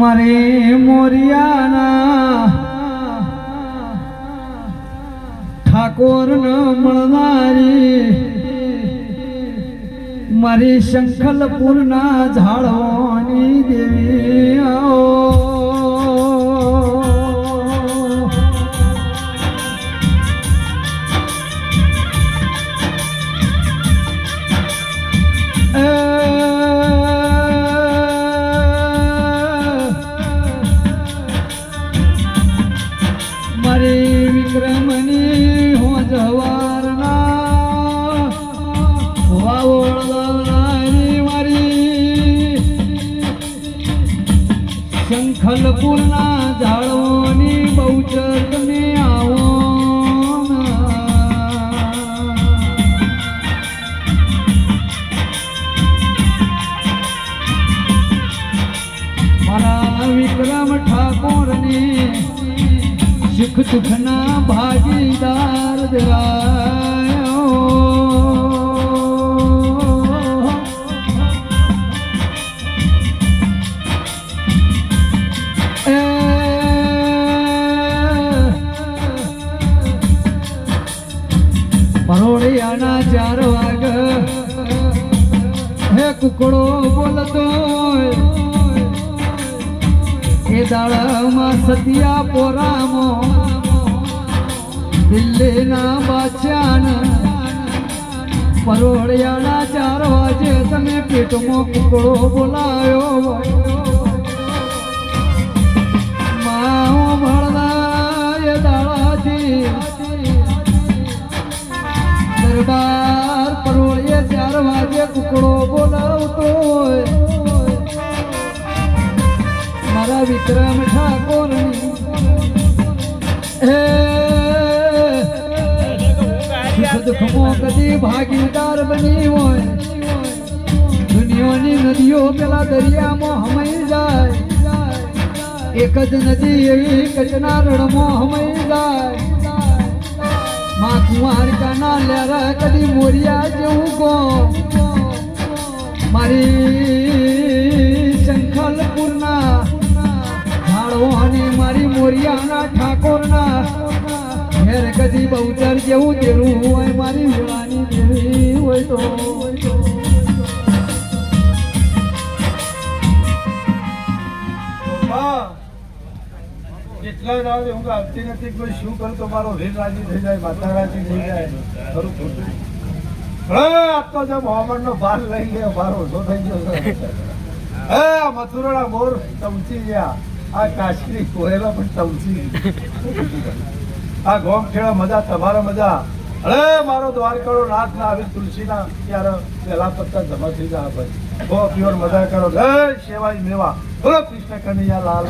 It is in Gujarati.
મારે મોરિયાના ઠાકોર ન મળનારી મારી શંખલપુરના ઝાડવાની દેવી આવો વિક્રમની હો જવારના વાવળનારી મારી શંખલપુરના ઝાડવાની બહુચર તમે આવો મારા વિક્રમ ઠાકોરની સુખ દુઃખના ભાગીદાર દેવાયો પરોળિયાના 4 વાગ હે કુકડો બોલતો એ દાળમાં સતિયા પોરામો દિલ્હીના બાદશાહ પરોળિયાના 4 વાગે તમે પેટમાં કુકડો બોલાયો માઓ ભળના એ દાળાથી દરબાર પરોળીએ 4 વાગે કુકડો બોલાવતો મારા વિક્રમ ઠાકોરની દુઃખમાં કદી ભાગીદાર બની હોય દુનિયાની નદીઓ પેલા દરિયામાં હમાઈ જાય એક જ નદી એવી કચના રણમાં હમાઈ જાય માં કુંવારિકાના લેરા કદી મોરિયા જેવું ગો મારી શંખલપુરના મારી મોરિયાના ઠાકોરના ઘેર કદી બહુચર જેવું દેરું હોય મારી વેળાની દેવી હોય તો એટલા દાડે હું આવતી નથી કોઈ શું કરું તો મારો વીર રાજી થઈ જાય માતા રાજી થઈ જાય ખરું ખોટું આ તો જેમ હવામાનનો ભાર લઈ ગયો ભાર ઓછો થઈ ગયો હે મથુરાના મોર ચમચી ગયા આ કાશ્મીરી કોયલા પણ ચમચી આ ગોમ ખેડા મજા તમારા મજા અરે મારો દ્વારકાનો નાથ ના આવી તુલસીના ત્યારે પેલા પત્તા જમા થઈ જાય ભાઈ બહુ પ્યોર મજા કરો જય સેવાય મેવા બોલો કૃષ્ણ કનૈયા લાલ